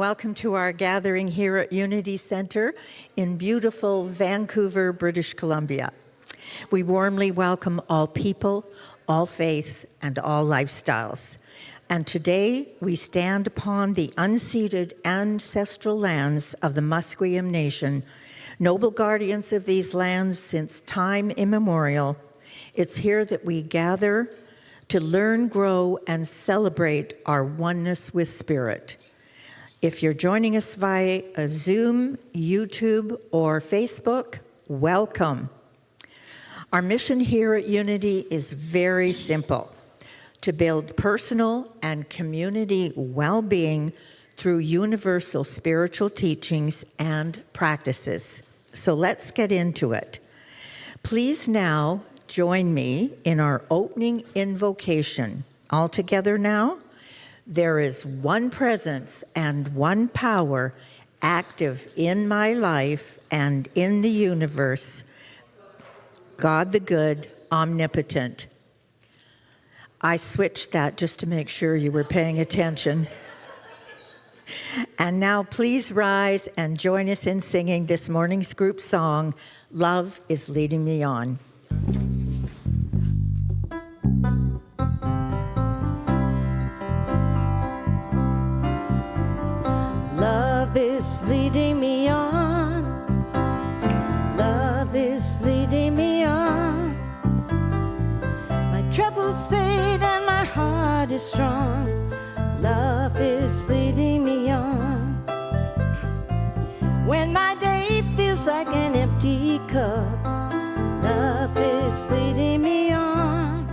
Welcome to our gathering here at Unity Center in beautiful Vancouver, British Columbia. We warmly welcome all people, all faiths, and all lifestyles. And today we stand upon the unceded ancestral lands of the Musqueam Nation, noble guardians of these lands since time immemorial. It's here that we gather to learn, grow, and celebrate our oneness with Spirit. If you're joining us via a Zoom, YouTube, or Facebook, welcome. Our mission here at Unity is very simple: to build personal and community well-being through universal spiritual teachings and practices. So let's get into it. Please now join me in our opening invocation. All together now. There is one presence and one power active in my life and in the universe, God the good, omnipotent. I switched that just to make sure you were paying attention. And now please rise and join us in singing this morning's group song, Love is Leading Me On. Love is leading me on. Love is leading me on. My troubles fade and my heart is strong. Love is leading me on. When my day feels like an empty cup, love is leading me on.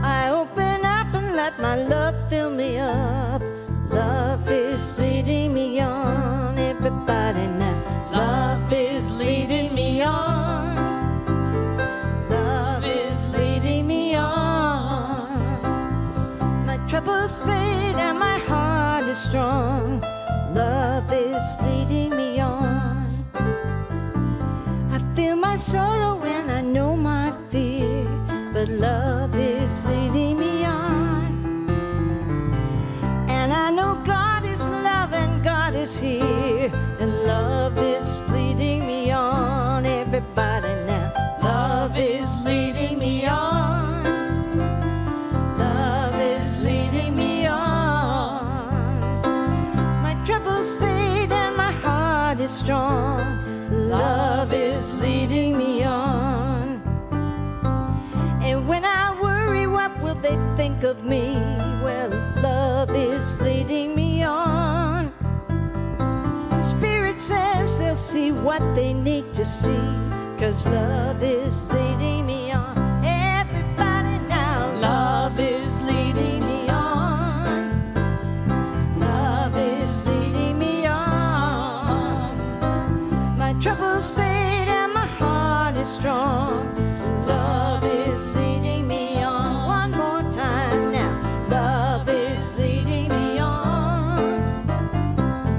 I open up and let my love fill me up. Love is leading me on, everybody now. Love is leading me on. Love is leading me on. My troubles fade and my heart is strong. Love is leading me on. I feel my sorrow and I know my fear, but love is leading me on. And I know God is love and God is here, and love is leading me on, everybody now. Love is leading me on. Love is leading me on. My troubles fade and my heart is strong. Love is leading me on. And when I worry, what will they think of me? Well, love is leading me on. Spirit says they'll see what they need to see, 'cause love is leading me on. Everybody now, love is leading me on. Love is leading me on. My troubles fade and my heart is strong. Love is leading me on. One more time now. Love is leading me on.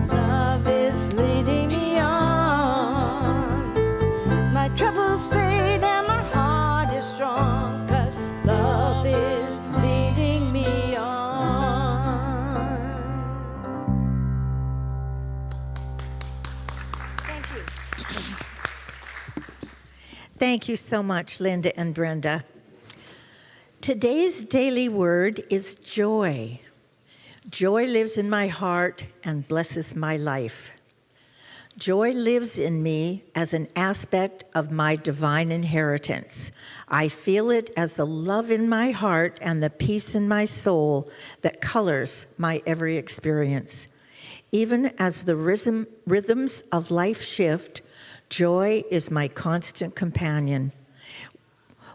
Love is leading me on. My troubles fade and my heart is strong, 'cause love is leading me on. Thank you. Thank you so much, Linda and Brenda. Today's daily word is joy. Joy lives in my heart and blesses my life. Joy lives in me as an aspect of my divine inheritance. I feel it as the love in my heart and the peace in my soul that colors my every experience. Even as the rhythms of life shift, joy is my constant companion.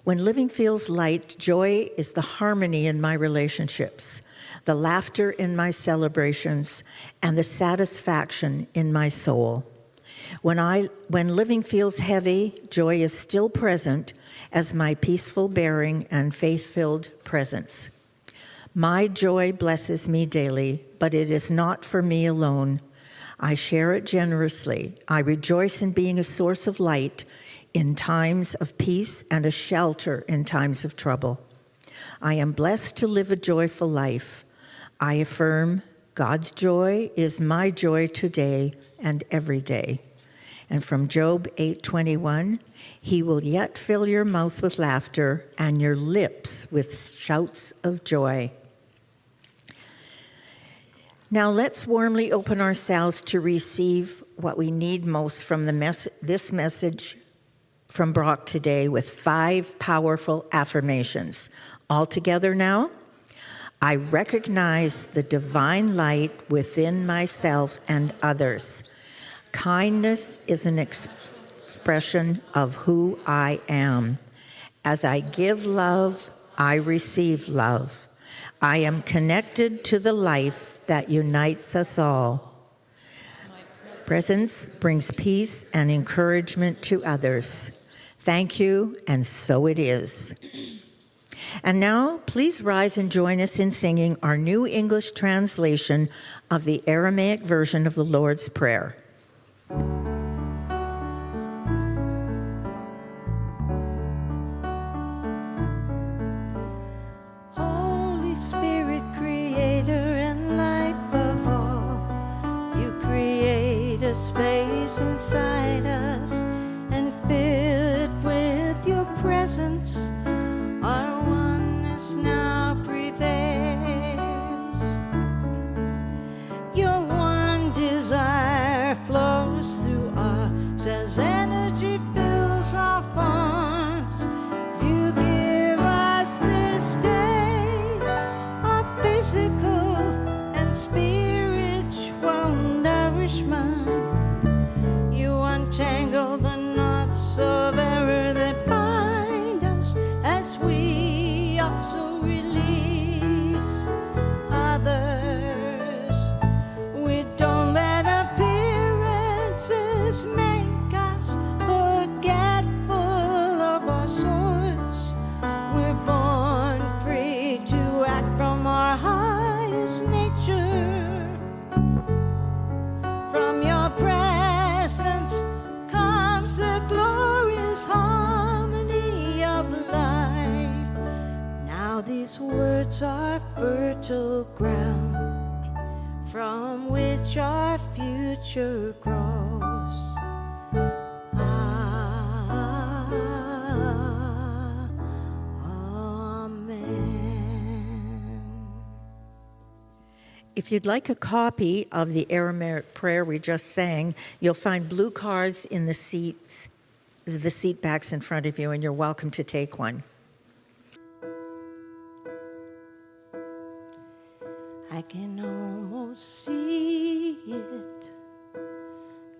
When living feels light, joy is the harmony in my relationships, the laughter in my celebrations, and the satisfaction in my soul. When living feels heavy, joy is still present as my peaceful bearing and faith-filled presence. My joy blesses me daily, but it is not for me alone. I share it generously. I rejoice in being a source of light in times of peace and a shelter in times of trouble. I am blessed to live a joyful life. I affirm God's joy is my joy today and every day. And from Job 8:21, he will yet fill your mouth with laughter and your lips with shouts of joy. Now let's warmly open ourselves to receive what we need most from this message from Brock today with 5 powerful affirmations. All together now. I recognize the divine light within myself and others. Kindness is an expression of who I am. As I give love, I receive love. I am connected to the life that unites us all. Presence brings peace and encouragement to others. Thank you, and so it is. And now, please rise and join us in singing our New English translation of the Aramaic version of the Lord's Prayer. Holy Spirit, creator and life of all, you create a space inside us and fill it with your presence. Our oneness now prevails. Your one desire flows through us as energy fills our farms. You give us this day our physical and spiritual nourishment. You untangle the knots of error that bind us as we also release others. We don't let appearances make us forgetful of our source. We're born free to act from our highest nature. From your presence comes the glorious harmony of life. Now these words are fertile ground from which our future grows. Amen. If you'd like a copy of the Aramaic prayer we just sang, you'll find blue cards in the seat backs in front of you, and you're welcome to take one. I can almost see it,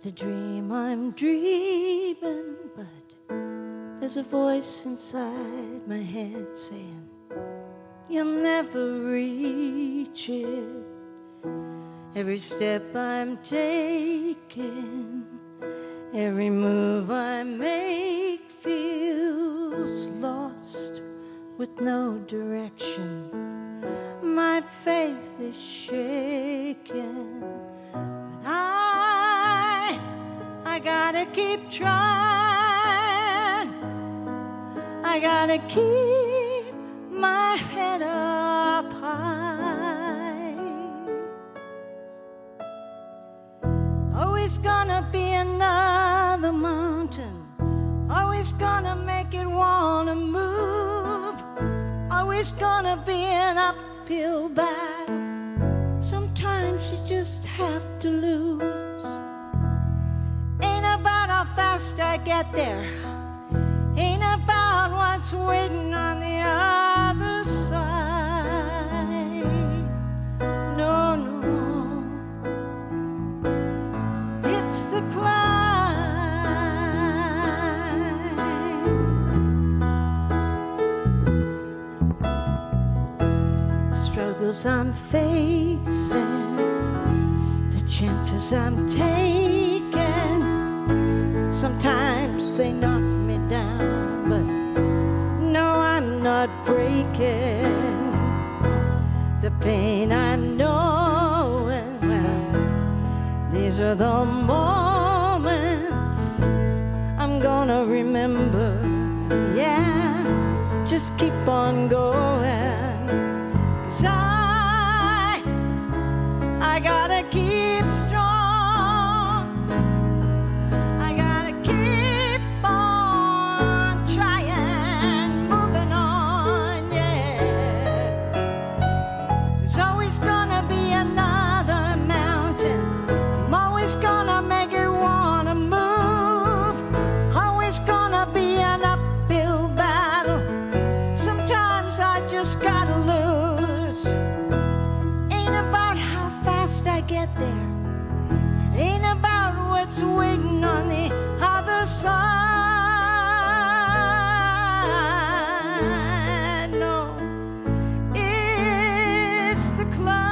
the dream I'm dreaming, but there's a voice inside my head saying, you'll never reach it. Every step I'm taking, every move I make feels lost with no direction. My faith is shaken, but I gotta keep trying. I gotta keep my head up high. Always gonna be another mountain, always gonna make it wanna move, always gonna be an uphill battle. Sometimes you just have to lose. Ain't about how fast I get there, ain't about what's waiting on the other side. No, no, it's the climb. Struggles I'm facing, the chances I'm taking, sometimes they knock me down, but no, I'm not breaking. The pain I'm knowing, well, these are the moments I'm gonna remember. Yeah, just keep on going, 'cause I I gotta keep strong. I gotta keep on trying, moving on, yeah. There's always gonna be another mountain. I'm always gonna make it wanna move. Always gonna be an uphill battle. Sometimes I just gotta lose. Ain't about how fast I get there. It ain't about what's waiting on the other side. No, it's the climb.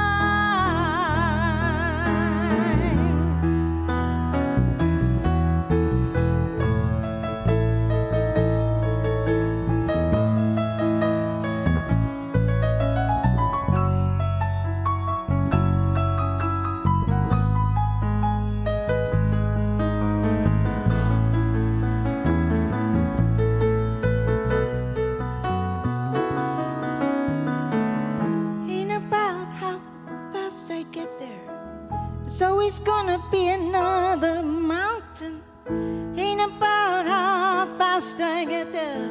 Ain't about how fast I get there. There's always gonna be another mountain. Ain't about how fast I get there.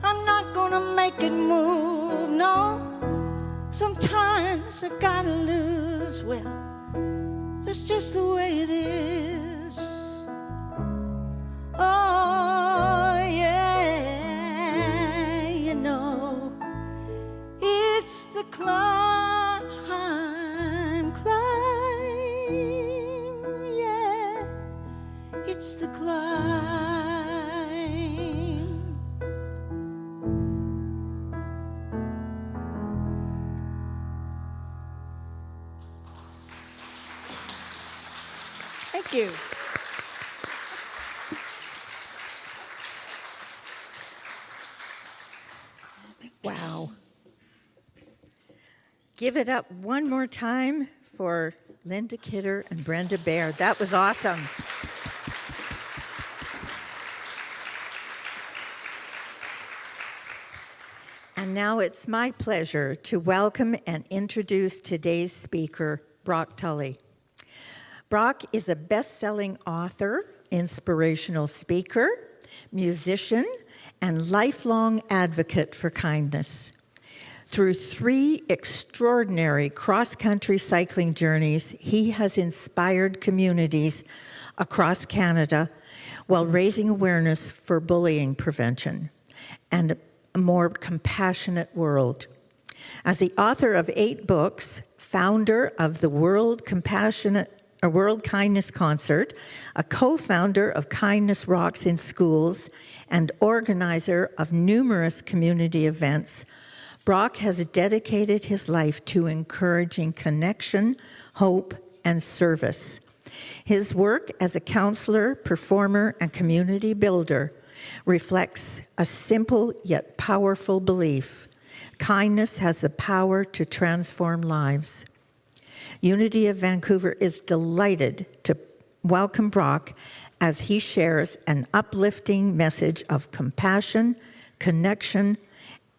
I'm not gonna make it move, no. Sometimes I gotta lose. Well, that's just the way it is. Oh, yeah, you know. It's the climb, yeah. It's the climb. Thank you. Wow. Give it up one more time for Linda Kidder and Brenda Baird. That was awesome. And now it's my pleasure to welcome and introduce today's speaker, Brock Tully. Brock is a best-selling author, inspirational speaker, musician, and lifelong advocate for kindness. Through 3 extraordinary cross-country cycling journeys, he has inspired communities across Canada while raising awareness for bullying prevention and a more compassionate world. As the author of 8 books, founder of the World Kindness Concert, a co-founder of Kindness Rocks in Schools, and organizer of numerous community events, Brock has dedicated his life to encouraging connection, hope, and service. His work as a counselor, performer, and community builder reflects a simple yet powerful belief: kindness has the power to transform lives. Unity of Vancouver is delighted to welcome Brock as he shares an uplifting message of compassion, connection,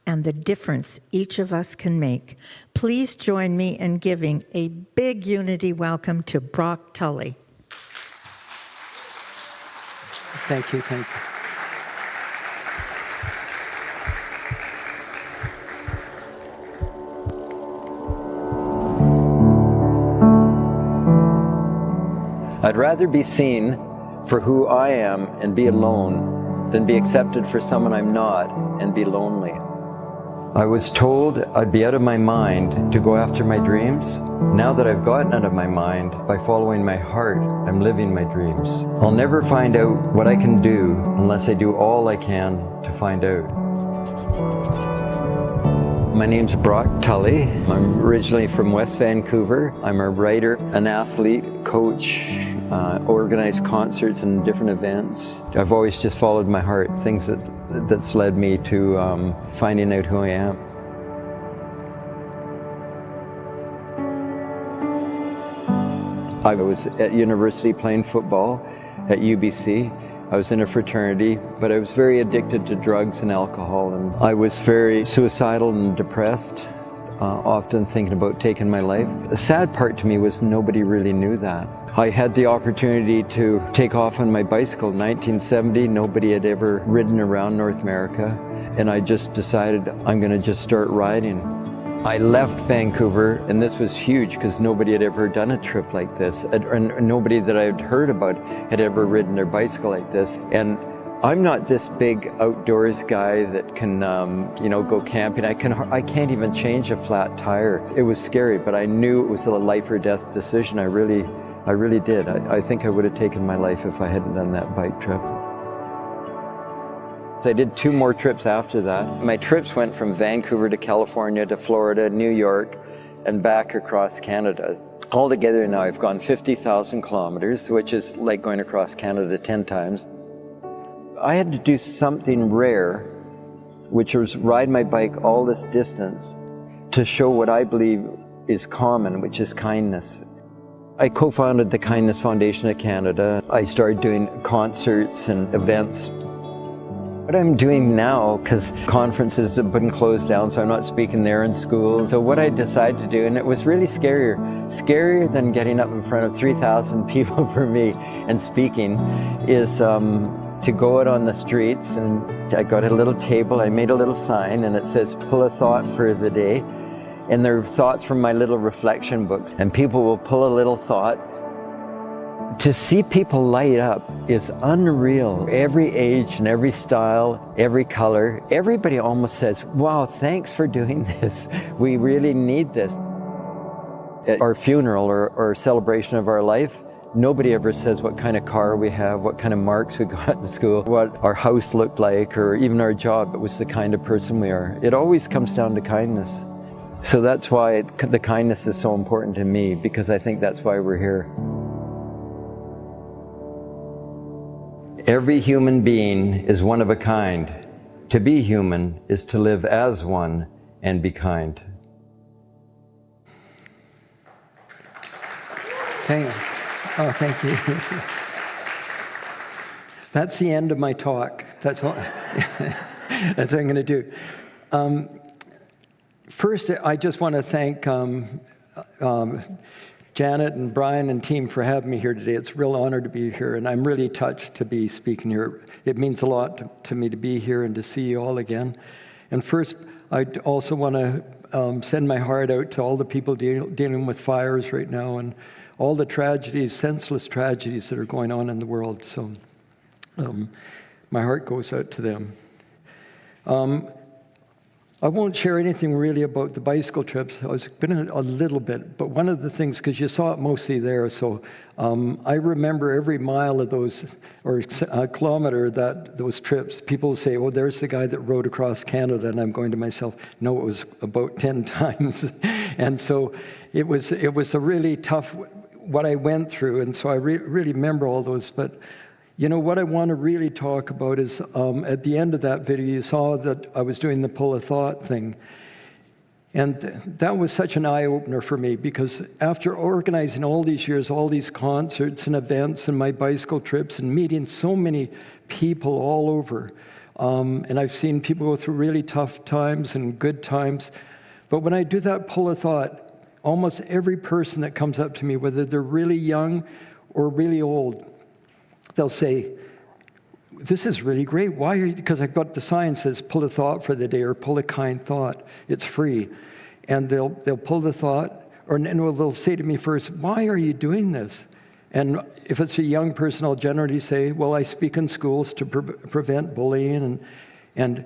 and the difference each of us can make. Please join me in giving a big Unity welcome to Brock Tully. Thank you, thank you. I'd rather be seen for who I am and be alone than be accepted for someone I'm not and be lonely. I was told I'd be out of my mind to go after my dreams. Now that I've gotten out of my mind, by following my heart, I'm living my dreams. I'll never find out what I can do unless I do all I can to find out. My name's Brock Tully. I'm originally from West Vancouver. I'm a writer, an athlete, coach, organize concerts and different events. I've always just followed my heart, things that's led me to finding out who I am. I was at university playing football at UBC. I was in a fraternity, but I was very addicted to drugs and alcohol, and I was very suicidal and depressed. often thinking about taking my life. The sad part to me was nobody really knew that. I had the opportunity to take off on my bicycle in 1970. Nobody had ever ridden around North America, and I just decided I'm going to just start riding. I left Vancouver, and this was huge because nobody had ever done a trip like this, and nobody that I had heard about had ever ridden their bicycle like this. And I'm not this big outdoors guy that can, go camping. I can't even change a flat tire. It was scary, but I knew it was a life or death decision. I really did. I think I would have taken my life if I hadn't done that bike trip. So I did 2 more trips after that. My trips went from Vancouver to California to Florida, New York, and back across Canada. Altogether now I've gone 50,000 kilometers, which is like going across Canada 10 times. I had to do something rare, which was ride my bike all this distance to show what I believe is common, which is kindness. I co-founded the Kindness Foundation of Canada. I started doing concerts and events. What I'm doing now, because conferences have been closed down, so I'm not speaking there in schools. So what I decided to do, and it was really scarier than getting up in front of 3,000 people for me and speaking, is to go out on the streets. And I got a little table, I made a little sign, and it says, pull a thought for the day. And they're thoughts from my little reflection books. And people will pull a little thought. To see people light up is unreal. Every age and every style, every color, everybody almost says, wow, thanks for doing this. We really need this. At our funeral or celebration of our life, nobody ever says what kind of car we have, what kind of marks we got in school, what our house looked like, or even our job. It was the kind of person we are. It always comes down to kindness. So that's why the kindness is so important to me, because I think that's why we're here. Every human being is one of a kind. To be human is to live as one and be kind. Thank you. That's the end of my talk. That's all. That's what I'm going to do. First, I just want to thank Janet and Brian and team for having me here today. It's a real honor to be here, and I'm really touched to be speaking here. It means a lot to me to be here and to see you all again. And first, I also want to send my heart out to all the people dealing with fires right now and all the tragedies, senseless tragedies that are going on in the world. So my heart goes out to them. I won't share anything really about the bicycle trips. I was been a little bit, but one of the things, because you saw it mostly there, so I remember every mile of those, or a kilometer those trips. People say, "Oh, there's the guy that rode across Canada," and I'm going to myself, "No, it was about 10 times." And so it was a really tough what I went through, and so I really remember all those. But you know, what I want to really talk about is, at the end of that video, you saw that I was doing the pull a thought thing. And that was such an eye-opener for me, because after organizing all these years, all these concerts and events and my bicycle trips and meeting so many people all over, and I've seen people go through really tough times and good times, but when I do that pull a thought, almost every person that comes up to me, whether they're really young or really old, they'll say, "This is really great. Why are you?" Because I've got the sign that says, "Pull a thought for the day," or "Pull a kind thought." It's free. And they'll pull the thought, or they'll say to me first, "Why are you doing this?" And if it's a young person, I'll generally say, "Well, I speak in schools to prevent bullying." And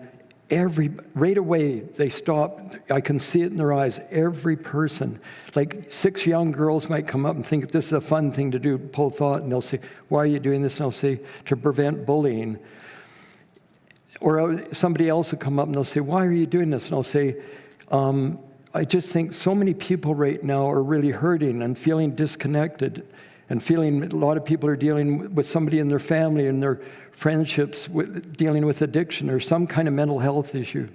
right away, they stop. I can see it in their eyes. Every person, like 6 young girls might come up and think this is a fun thing to do, pull thought, and they'll say, "Why are you doing this?" And I'll say, "To prevent bullying." Or somebody else will come up and they'll say, "Why are you doing this?" And I'll say, "I just think so many people right now are really hurting and feeling disconnected, and feeling a lot of people are dealing with somebody in their family and their friendships dealing with addiction or some kind of mental health issue."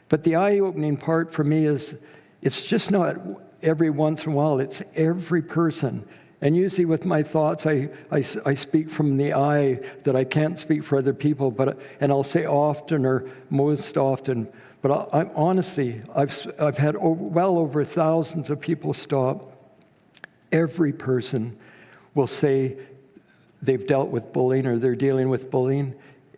But the eye-opening part for me is, it's just not every once in a while, it's every person. And usually with my thoughts, I speak from the I, that I can't speak for other people, and I'll say often or most often, But honestly, I've had well over thousands of people stop. Every person will say they've dealt with bullying or they're dealing with bullying.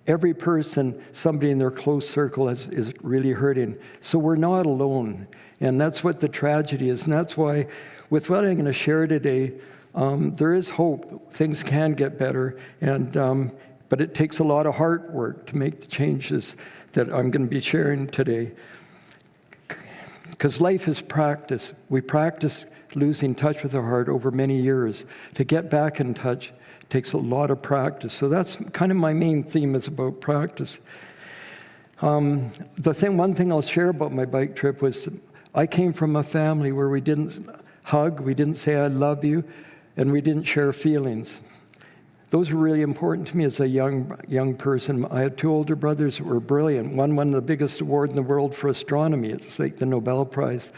Every person, somebody in their close circle is really hurting. So we're not alone. And that's what the tragedy is. And that's why, with what I'm going to share today, there is hope. Things can get better. But it takes a lot of hard work to make the changes that I'm going to be sharing today. Because life is practice. We practice losing touch with our heart over many years. To get back in touch takes a lot of practice. So that's kind of my main theme, is about practice. One thing I'll share about my bike trip was I came from a family where we didn't hug, we didn't say I love you, and we didn't share feelings. Those were really important to me as a young person. I had two older brothers that were brilliant. One won the biggest award in the world for astronomy. It's like the Nobel Prize.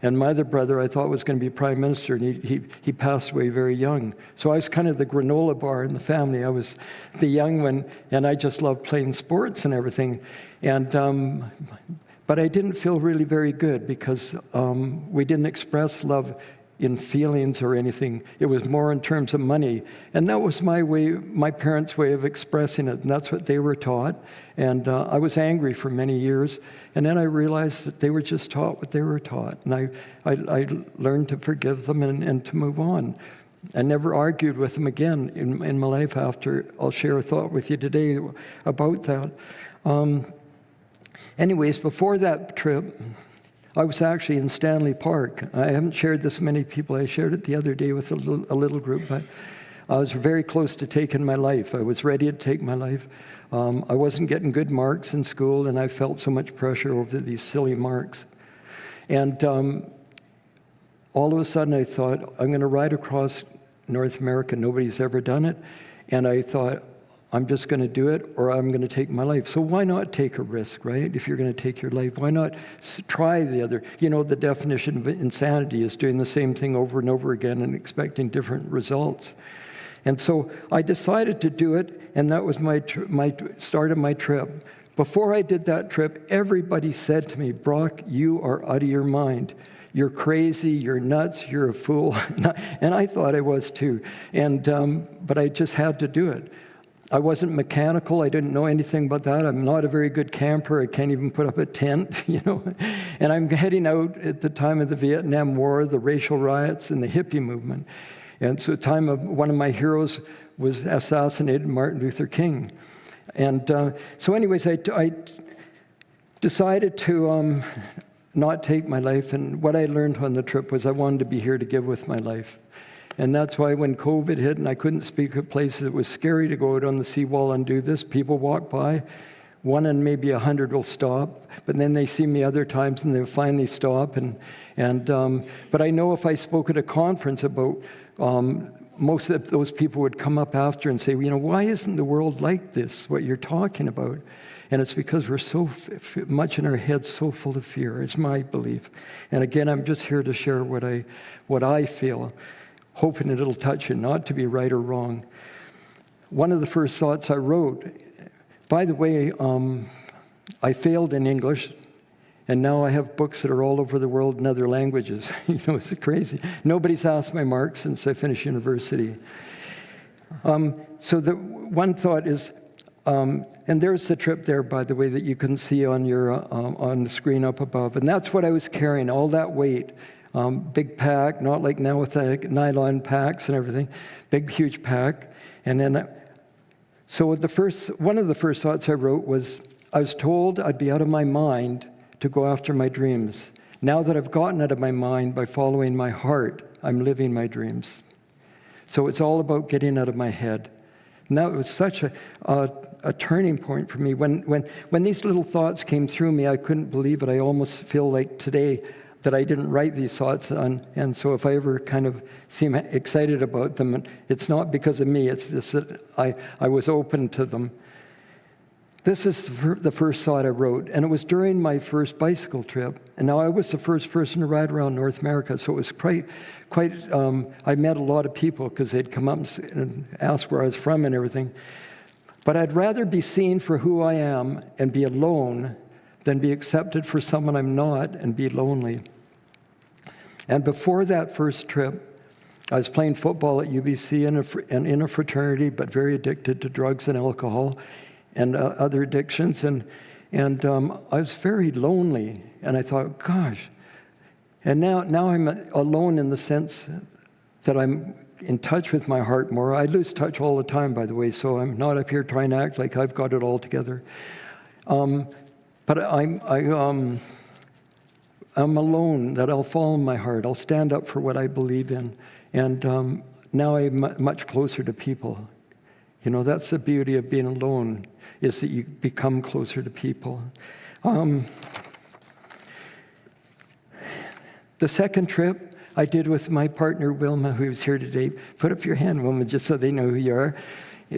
And my other brother I thought was going to be prime minister, and he passed away very young. So I was kind of the granola bar in the family. I was the young one, and I just loved playing sports and everything. But I didn't feel really very good because we didn't express love in feelings or anything. It was more in terms of money. And that was my parents' way of expressing it, and that's what they were taught. And I was angry for many years. And then I realized that they were just taught what they were taught. And I learned to forgive them and to move on. I never argued with them again in my life after. I'll share a thought with you today about that. Anyways, before that trip, I was actually in Stanley Park. I haven't shared this with many people. I shared it the other day with a little group, but I was very close to taking my life. I was ready to take my life. I wasn't getting good marks in school, and I felt so much pressure over these silly marks. And all of a sudden I thought, I'm going to ride across North America. Nobody's ever done it. And I thought, I'm just going to do it, or I'm going to take my life. So why not take a risk, right? If you're going to take your life, why not try the other? You know, the definition of insanity is doing the same thing over and over again and expecting different results. And so I decided to do it, and that was my start of my trip. Before I did that trip, everybody said to me, Brock, you are out of your mind. You're crazy, you're nuts, you're a fool. And I thought I was too. But I just had to do it. I wasn't mechanical. I didn't know anything about that. I'm not a very good camper. I can't even put up a tent, you know. And I'm heading out at the time of the Vietnam War, the racial riots, and the hippie movement. And so the time of one of my heroes was assassinated, Martin Luther King. And so anyways, I decided to not take my life. And what I learned on the trip was I wanted to be here to give with my life. And that's why when COVID hit and I couldn't speak at places, it was scary to go out on the seawall and do this. People walk by, 1 in maybe 100 will stop, but then they see me other times and they'll finally stop. But I know if I spoke at a conference about, most of those people would come up after and say, you know, why isn't the world like this, what you're talking about? And it's because we're so much in our heads, so full of fear. It's my belief. And again, I'm just here to share what I feel, hoping it'll touch you, not to be right or wrong. One of the first thoughts I wrote, by the way, I failed in English, and now I have books that are all over the world in other languages. You know, it's crazy. Nobody's asked my marks since I finished university. So the one thought is, and there's the trip there, by the way, that you can see on the screen up above. And that's what I was carrying, all that weight. Big pack, not like now with the nylon packs and everything. Big, huge pack. And then, so one of the first thoughts I wrote was, I was told I'd be out of my mind to go after my dreams. Now that I've gotten out of my mind by following my heart, I'm living my dreams. So it's all about getting out of my head. And that was such a turning point for me. When these little thoughts came through me, I couldn't believe it. I almost feel like today that I didn't write these thoughts on. And so if I ever kind of seem excited about them, it's not because of me. It's just that I was open to them. This is the first thought I wrote, and it was during my first bicycle trip. And now I was the first person to ride around North America, so it was quite. I met a lot of people because they'd come up and ask where I was from and everything. But I'd rather be seen for who I am and be alone than be accepted for someone I'm not and be lonely. And before that first trip, I was playing football at UBC and in a fraternity, but very addicted to drugs and alcohol and other addictions. And I was very lonely. And I thought, gosh. And now I'm alone in the sense that I'm in touch with my heart more. I lose touch all the time, by the way, so I'm not up here trying to act like I've got it all together. But I'm alone, that I'll follow my heart. I'll stand up for what I believe in. And now I'm much closer to people. You know, that's the beauty of being alone, is that you become closer to people. The second trip I did with my partner, Wilma, who's here today. Put up your hand, Wilma, just so they know who you are.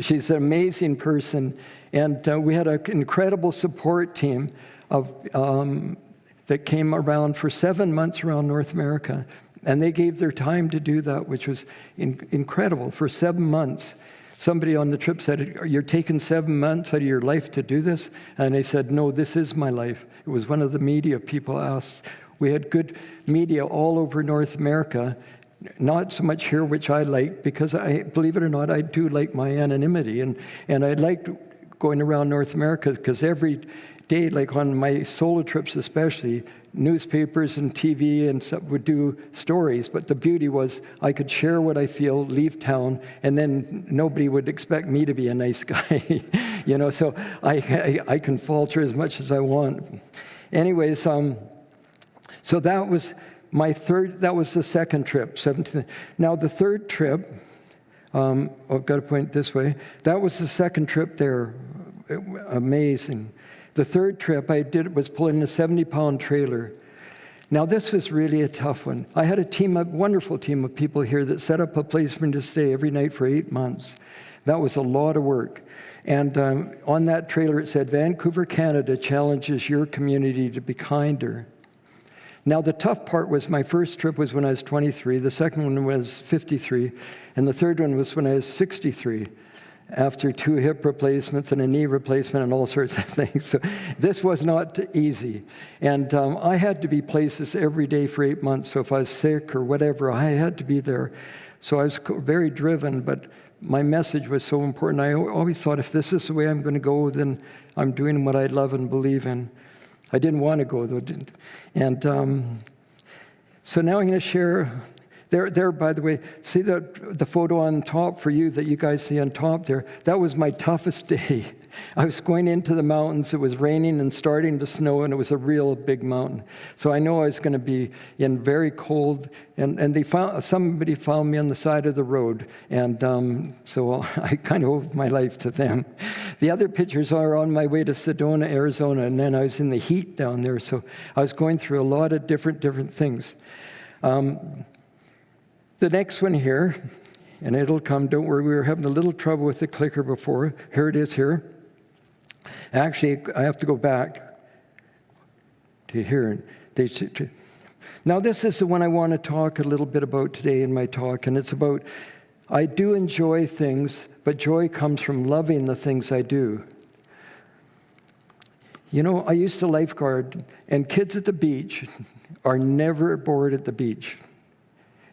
She's an amazing person. And we had an incredible support team that came around for 7 months around North America. And they gave their time to do that, which was incredible. For 7 months, somebody on the trip said, "You're taking 7 months out of your life to do this?" And I said, "No, this is my life." It was one of the media people asked. We had good media all over North America, not so much here, which I liked, because believe it or not, I do like my anonymity. And I liked going around North America because every day, like on my solo trips especially, newspapers and TV and stuff would do stories. But the beauty was I could share what I feel, leave town, and then nobody would expect me to be a nice guy. You know, so I can falter as much as I want. Anyways, so that was my third, that was the second trip, 17. Now the third trip, I've got to point this way, that was the second trip there. Amazing. The third trip I did was pulling a 70-pound trailer. Now this was really a tough one. I had a wonderful team of people here that set up a place for me to stay every night for 8 months. That was a lot of work. And on that trailer it said, "Vancouver, Canada challenges your community to be kinder." Now, the tough part was my first trip was when I was 23, the second one was 53, and the third one was when I was 63, after 2 hip replacements and a knee replacement and all sorts of things. So this was not easy. And I had to be places every day for 8 months, so if I was sick or whatever, I had to be there. So I was very driven, but my message was so important. I always thought, if this is the way I'm going to go, then I'm doing what I love and believe in. I didn't want to go, though. And so now I'm going to share. There, by the way, see the photo on top for you that you guys see on top there? That was my toughest day. I was going into the mountains. It was raining and starting to snow, and it was a real big mountain. So I know I was going to be in very cold. And somebody found me on the side of the road, and so I kind of owed my life to them. The other pictures are on my way to Sedona, Arizona, and then I was in the heat down there. So I was going through a lot of different things. The next one here, and it'll come, don't worry, we were having a little trouble with the clicker before. Here it is here. Actually, I have to go back to here. Now this is the one I want to talk a little bit about today in my talk, and it's about, I do enjoy things, but joy comes from loving the things I do. You know, I used to lifeguard, and kids at the beach are never bored at the beach.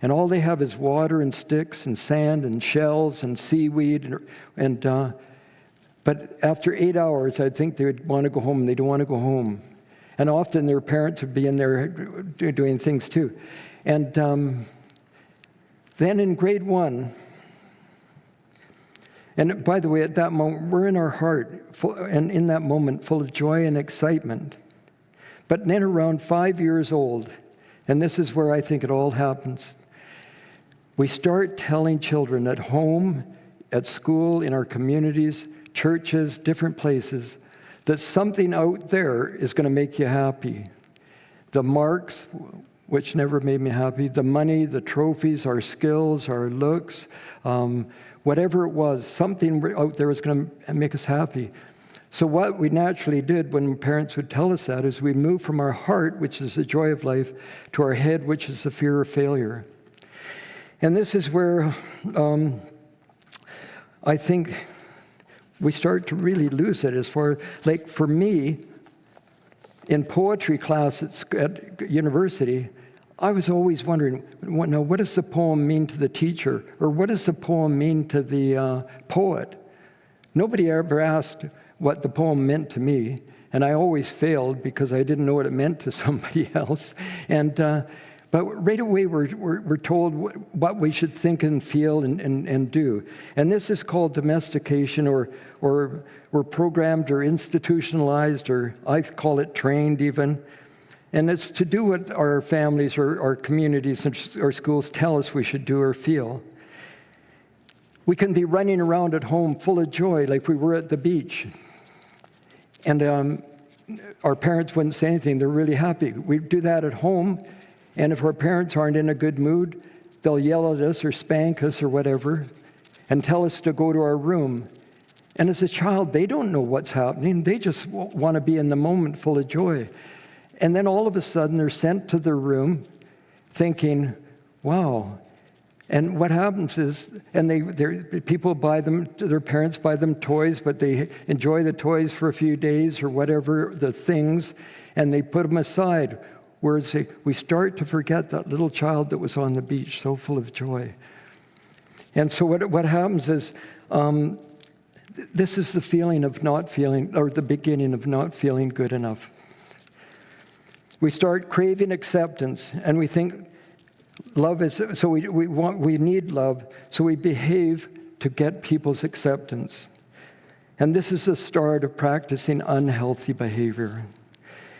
And all they have is water and sticks and sand and shells and seaweed. But after 8 hours, I think they would want to go home. They don't want to go home. And often their parents would be in there doing things too. And then in grade 1, and by the way, at that moment, we're in our heart, and in that moment, full of joy and excitement. But then around 5 years old, and this is where I think it all happens, we start telling children at home, at school, in our communities, churches, different places, that something out there is going to make you happy. The marks, which never made me happy, the money, the trophies, our skills, our looks, whatever it was, something out there was going to make us happy. So what we naturally did when parents would tell us that is we moved from our heart, which is the joy of life, to our head, which is the fear of failure. And this is where I think we start to really lose it as far, like for me, in poetry class at university, I was always wondering, now, what does the poem mean to the teacher? Or what does the poem mean to the poet? Nobody ever asked what the poem meant to me, and I always failed because I didn't know what it meant to somebody else. But right away, we're told what we should think and feel and do. And this is called domestication, or we're programmed or institutionalized, or I call it trained even. And it's to do what our families or our communities and our schools tell us we should do or feel. We can be running around at home full of joy like we were at the beach. And our parents wouldn't say anything. They're really happy. We do that at home. And if our parents aren't in a good mood, they'll yell at us or spank us or whatever and tell us to go to our room. And as a child, they don't know what's happening. They just want to be in the moment full of joy. And then all of a sudden, they're sent to their room thinking, wow. And what happens is, and people buy them, their parents buy them toys, but they enjoy the toys for a few days or whatever, the things, and they put them aside. Whereas we start to forget that little child that was on the beach, so full of joy. And so what happens is, this is the feeling of not feeling, or the beginning of not feeling good enough. We start craving acceptance, and we think love is, so we need love, so we behave to get people's acceptance. And this is the start of practicing unhealthy behavior.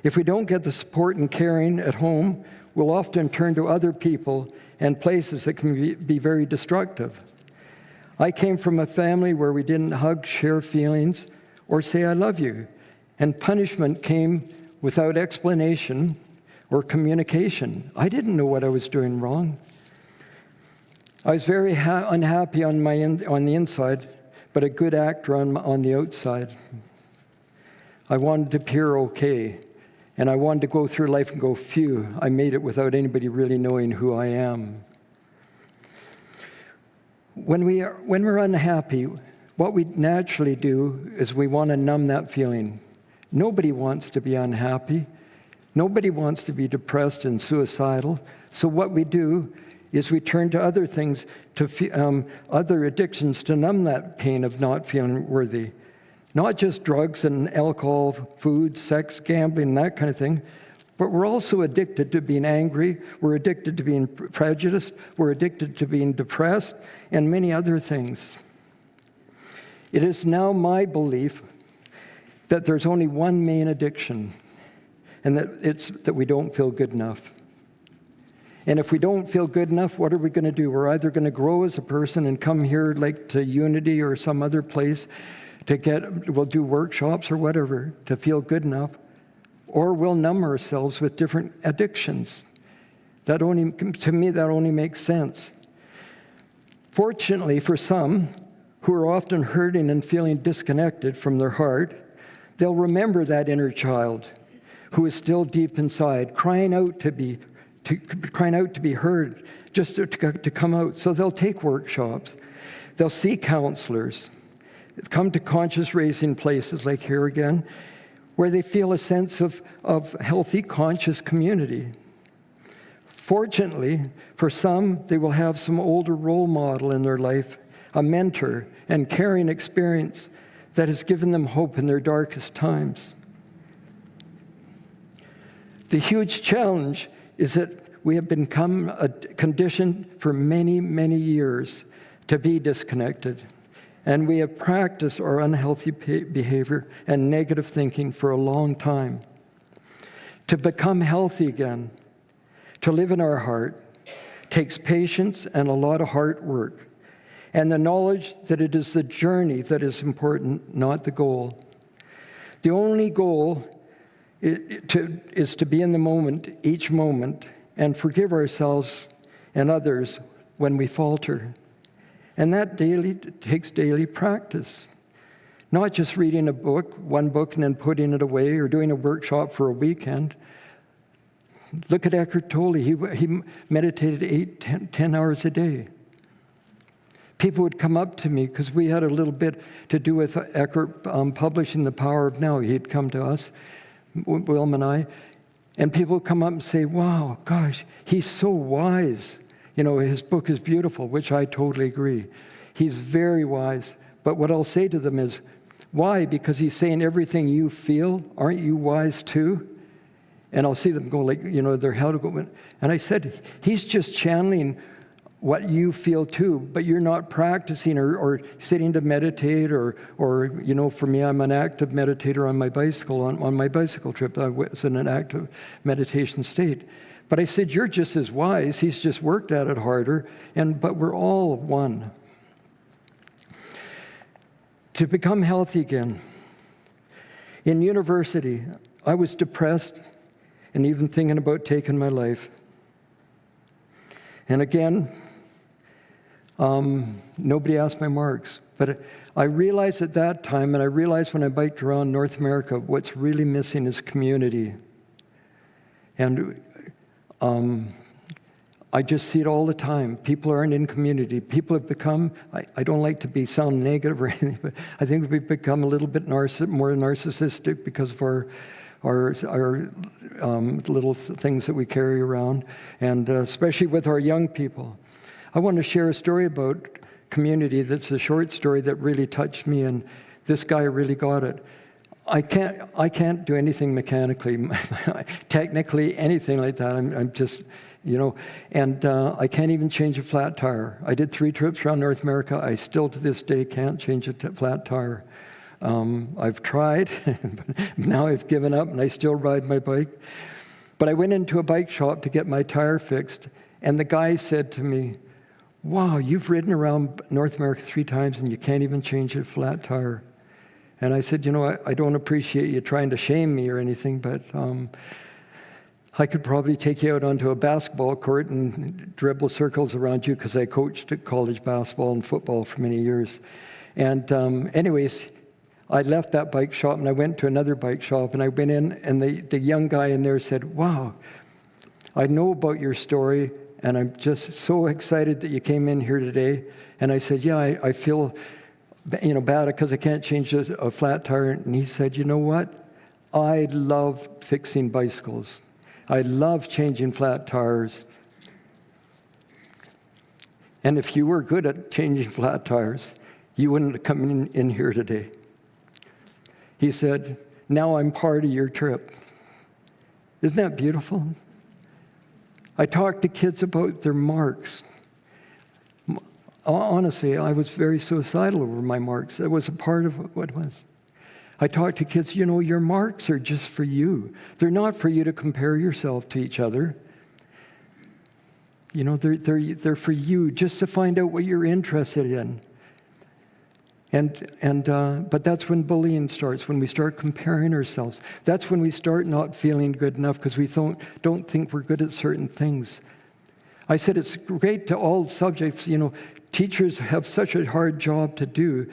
If we don't get the support and caring at home, we'll often turn to other people and places that can be very destructive. I came from a family where we didn't hug, share feelings, or say, I love you. And punishment came without explanation or communication. I didn't know what I was doing wrong. I was very unhappy on the inside, but a good actor on the outside. I wanted to appear okay. And I wanted to go through life and go, phew, I made it without anybody really knowing who I am. When we're unhappy, what we naturally do is we want to numb that feeling. Nobody wants to be unhappy. Nobody wants to be depressed and suicidal. So what we do is we turn to other things, to other addictions to numb that pain of not feeling worthy. Not just drugs and alcohol, food, sex, gambling, and that kind of thing, but we're also addicted to being angry, we're addicted to being prejudiced, we're addicted to being depressed, and many other things. It is now my belief that there's only one main addiction, and that it's that we don't feel good enough. And if we don't feel good enough, what are we going to do? We're either going to grow as a person and come here like to Unity or some other place we'll do workshops or whatever to feel good enough, or we'll numb ourselves with different addictions. To me, that only makes sense. Fortunately for some, who are often hurting and feeling disconnected from their heart, they'll remember that inner child who is still deep inside, crying out to be heard, just to come out. So they'll take workshops. They'll see counselors. Come to conscious raising places like here again, where they feel a sense of healthy, conscious community. Fortunately, for some, they will have some older role model in their life, a mentor and caring experience that has given them hope in their darkest times. The huge challenge is that we have become conditioned for many, many years to be disconnected. And we have practiced our unhealthy behavior and negative thinking for a long time. To become healthy again, to live in our heart, takes patience and a lot of hard work. And the knowledge that it is the journey that is important, not the goal. The only goal is to be in the moment, each moment, and forgive ourselves and others when we falter. And that takes daily practice. Not just reading one book and then putting it away, or doing a workshop for a weekend. Look at Eckhart Tolle. He meditated 10 hours a day. People would come up to me, because we had a little bit to do with Eckhart publishing The Power of Now. He'd come to us. Wilma and I, and people come up and say, wow, gosh, he's so wise. You know, his book is beautiful, which I totally agree. He's very wise. But what I'll say to them is, why? Because he's saying everything you feel, aren't you wise too? And I'll see them go like, you know, they're held to go. And I said, he's just channeling what you feel too, but you're not practicing or sitting to meditate or you know, for me, I'm an active meditator on my bicycle. On my bicycle trip, I was in an active meditation state. But I said, you're just as wise. He's just worked at it harder, but we're all one. To become healthy again. In university, I was depressed and even thinking about taking my life. And again, nobody asked my marks. But I realized at that time, and I realized when I biked around North America, what's really missing is community. And I just see it all the time. People aren't in community. People have become, I don't like to sound negative or anything, but I think we've become a little bit more narcissistic because of our little things that we carry around, and especially with our young people. I want to share a story about community that's a short story that really touched me, and this guy really got it. I can't do anything mechanically, technically, anything like that. I'm just, you know, and I can't even change a flat tire. I did 3 trips around North America. I still to this day can't change a flat tire. I've tried, but now I've given up and I still ride my bike. But I went into a bike shop to get my tire fixed, and the guy said to me, wow, you've ridden around North America 3 times and you can't even change a flat tire. And I said, you know, I don't appreciate you trying to shame me or anything, but I could probably take you out onto a basketball court and dribble circles around you, because I coached at college basketball and football for many years. And anyways, I left that bike shop and I went to another bike shop, and I went in, and the young guy in there said, wow, I know about your story, and I'm just so excited that you came in here today. And I said, yeah, I feel, you know, bad because I can't change a flat tire. And he said, you know what? I love fixing bicycles. I love changing flat tires. And if you were good at changing flat tires, you wouldn't have come in here today. He said, now I'm part of your trip. Isn't that beautiful? I talked to kids about their marks. Honestly, I was very suicidal over my marks. That was a part of what it was. I talked to kids, you know, your marks are just for you. They're not for you to compare yourself to each other. You know, they're for you, just to find out what you're interested in. But that's when bullying starts, when we start comparing ourselves. That's when we start not feeling good enough because we don't think we're good at certain things. I said it's great to all subjects. You know, teachers have such a hard job to do.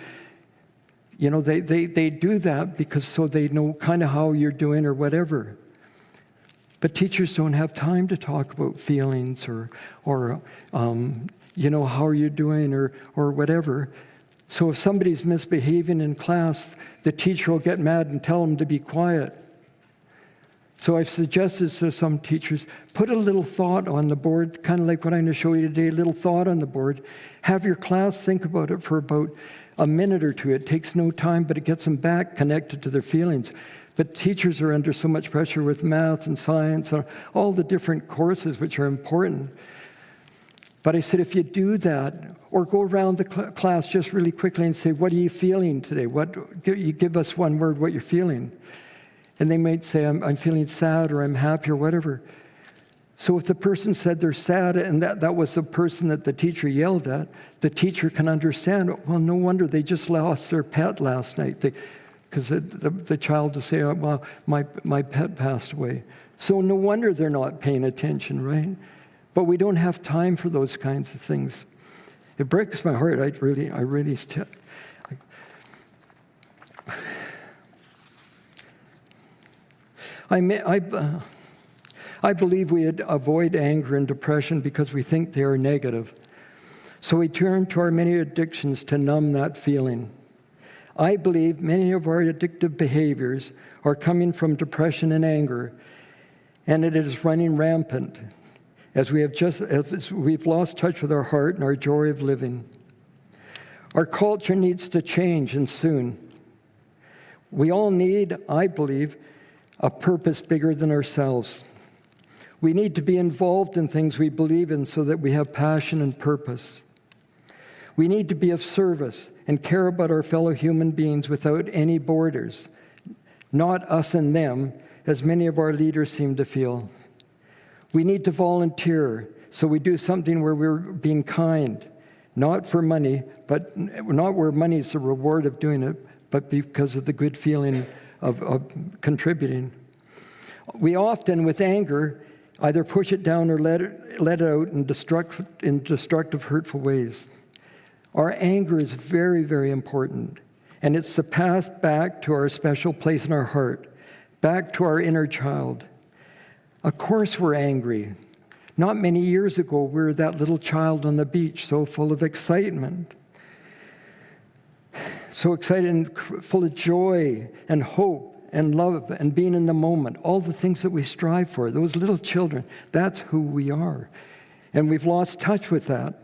You know, they do that because so they know kind of how you're doing or whatever. But teachers don't have time to talk about feelings or you know, how are you doing or whatever. So if somebody's misbehaving in class, the teacher will get mad and tell them to be quiet. So I've suggested to some teachers, put a little thought on the board, kind of like what I'm going to show you today, a little thought on the board. Have your class think about it for about a minute or two. It takes no time, but it gets them back connected to their feelings. But teachers are under so much pressure with math and science and all the different courses which are important. But I said, if you do that, or go around the class just really quickly and say, what are you feeling today? You give us one word, what you're feeling. And they might say, I'm feeling sad, or I'm happy, or whatever. So if the person said they're sad, and that was the person that the teacher yelled at, the teacher can understand, well, no wonder they just lost their pet last night. Because the child will say, oh, well, my pet passed away. So no wonder they're not paying attention, right? But we don't have time for those kinds of things. It breaks my heart. I believe we avoid anger and depression because we think they are negative. So we turn to our many addictions to numb that feeling. I believe many of our addictive behaviors are coming from depression and anger, and it is running rampant as we've lost touch with our heart and our joy of living. Our culture needs to change, and soon. We all need, I believe, a purpose bigger than ourselves. We need to be involved in things we believe in so that we have passion and purpose. We need to be of service and care about our fellow human beings without any borders, not us and them, as many of our leaders seem to feel. We need to volunteer, so we do something where we're being kind, not for money, but not where money is the reward of doing it, but because of the good feeling of contributing. We often, with anger, either push it down or let it out in destructive, hurtful ways. Our anger is very, very important, and it's the path back to our special place in our heart, back to our inner child. Of course we're angry. Not many years ago, we were that little child on the beach, so full of excitement. So excited and full of joy and hope and love and being in the moment. All the things that we strive for, those little children, that's who we are. And we've lost touch with that.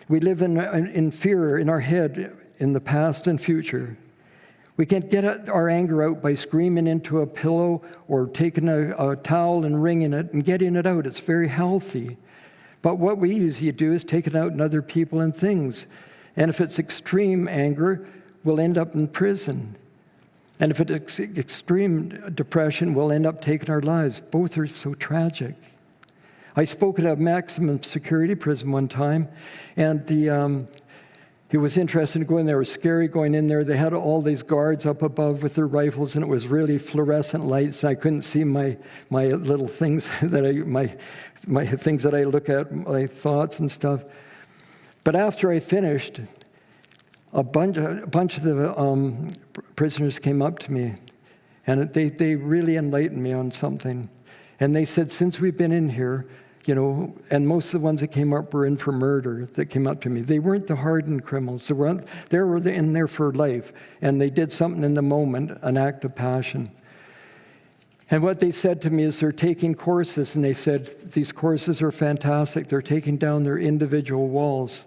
We live in fear in our head, in the past and future. We can't get our anger out by screaming into a pillow or taking a towel and wringing it and getting it out. It's very healthy. But what we usually do is take it out on other people and things. And if it's extreme anger, we'll end up in prison. And if it's extreme depression, we'll end up taking our lives. Both are so tragic. I spoke at a maximum security prison one time, and he was interested in going there. It was scary going in there. They had all these guards up above with their rifles, and it was really fluorescent lights. And I couldn't see my little things my things that I look at, my thoughts and stuff. But after I finished, a bunch of the prisoners came up to me, and they really enlightened me on something. And they said, since we've been in here, and most of the ones that came up were in for murder that came up to me. They weren't the hardened criminals. They were in there for life, and they did something in the moment, an act of passion. And what they said to me is they're taking courses, and they said, these courses are fantastic. They're taking down their individual walls.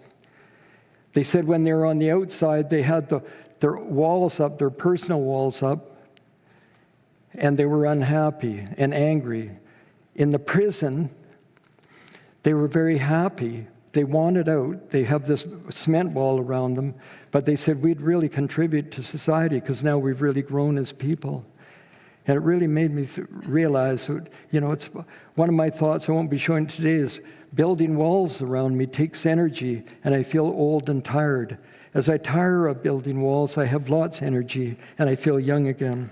They said when they were on the outside, they had their walls up, their personal walls up, and they were unhappy and angry. In the prison, they were very happy. They wanted out. They have this cement wall around them, but they said, we'd really contribute to society because now we've really grown as people. And it really made me realize that, it's one of my thoughts I won't be showing today is building walls around me takes energy, and I feel old and tired. As I tire of building walls, I have lots of energy, and I feel young again.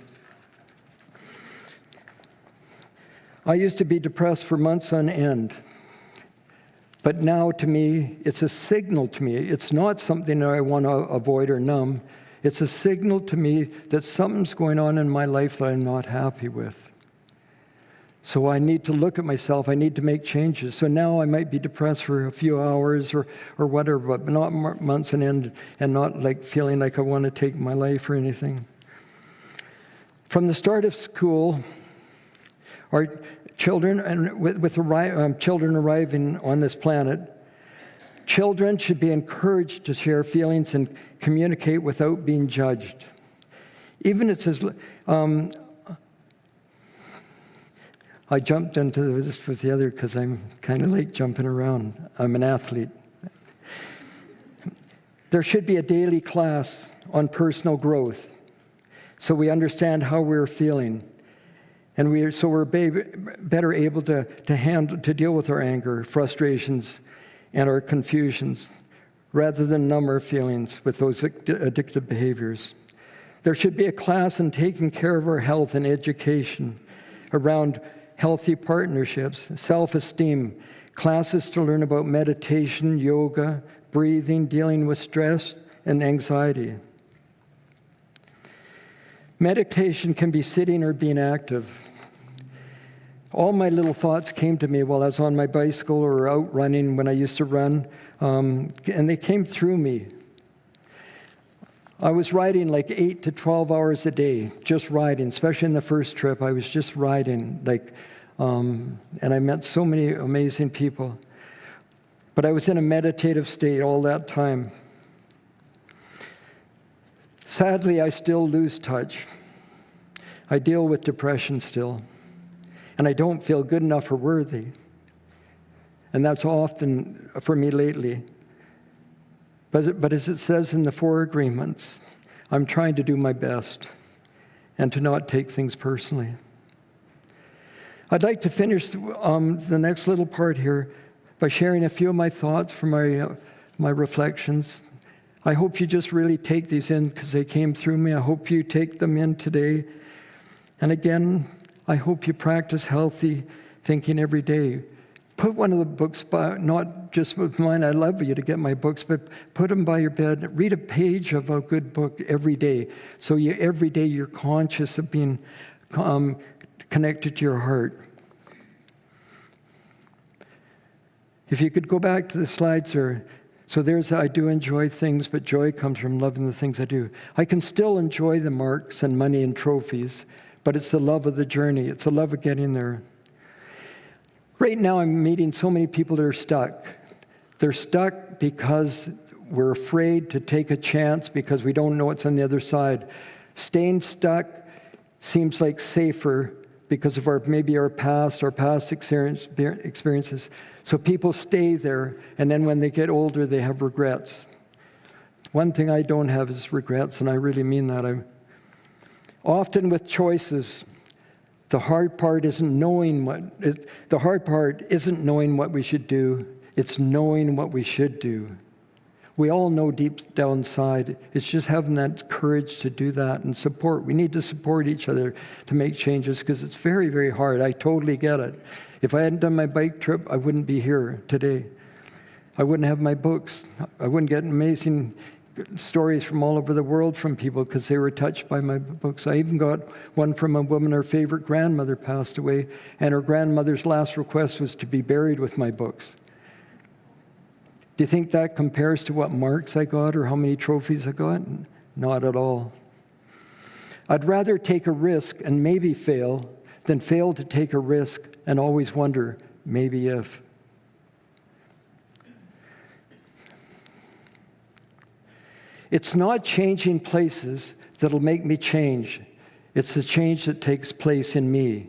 I used to be depressed for months on end. But now, to me, it's a signal to me. It's not something that I want to avoid or numb. It's a signal to me that something's going on in my life that I'm not happy with. So I need to look at myself. I need to make changes. So now I might be depressed for a few hours or whatever, but not months on end, and not like feeling like I want to take my life or anything. From the start of school, our children, and with children arriving on this planet, children should be encouraged to share feelings and communicate without being judged. Even it says, I jumped into this with the other because I'm kind of like jumping around. I'm an athlete. There should be a daily class on personal growth so we understand how we're feeling. And we're better able to deal with our anger, frustrations, and our confusions, rather than numb our feelings with those addictive behaviors. There should be a class in taking care of our health and education around healthy partnerships, self-esteem, classes to learn about meditation, yoga, breathing, dealing with stress and anxiety. Meditation can be sitting or being active. All my little thoughts came to me while I was on my bicycle or out running when I used to run, and they came through me. I was riding like 8 to 12 hours a day, just riding, especially in the first trip. I was just riding, and I met so many amazing people. But I was in a meditative state all that time. Sadly, I still lose touch. I deal with depression still. And I don't feel good enough or worthy. And that's often for me lately. But as it says in the 4 agreements, I'm trying to do my best and to not take things personally. I'd like to finish the next little part here by sharing a few of my thoughts from my reflections. I hope you just really take these in because they came through me. I hope you take them in today. And again, I hope you practice healthy thinking every day. Put one of the books by, not just with mine, I love you to get my books, but put them by your bed. Read a page of a good book every day. So every day you're conscious of being connected to your heart. If you could go back to the slides there. So there's, I do enjoy things, but joy comes from loving the things I do. I can still enjoy the marks and money and trophies, but it's the love of the journey. It's the love of getting there. Right now, I'm meeting so many people that are stuck. They're stuck because we're afraid to take a chance because we don't know what's on the other side. Staying stuck seems like safer because of maybe our past experiences. So people stay there, and then when they get older, they have regrets. One thing I don't have is regrets, and I really mean that. Often with choices, the hard part isn't knowing what we should do. It's knowing what we should do. We all know deep down inside. It's just having that courage to do that and support. We need to support each other to make changes because it's very, very hard. I totally get it. If I hadn't done my bike trip, I wouldn't be here today. I wouldn't have my books. I wouldn't get amazing stories from all over the world from people because they were touched by my books. I even got one from a woman, her favorite grandmother passed away, and her grandmother's last request was to be buried with my books. Do you think that compares to what marks I got or how many trophies I got? Not at all. I'd rather take a risk and maybe fail than fail to take a risk and always wonder, maybe if. It's not changing places that'll make me change. It's the change that takes place in me.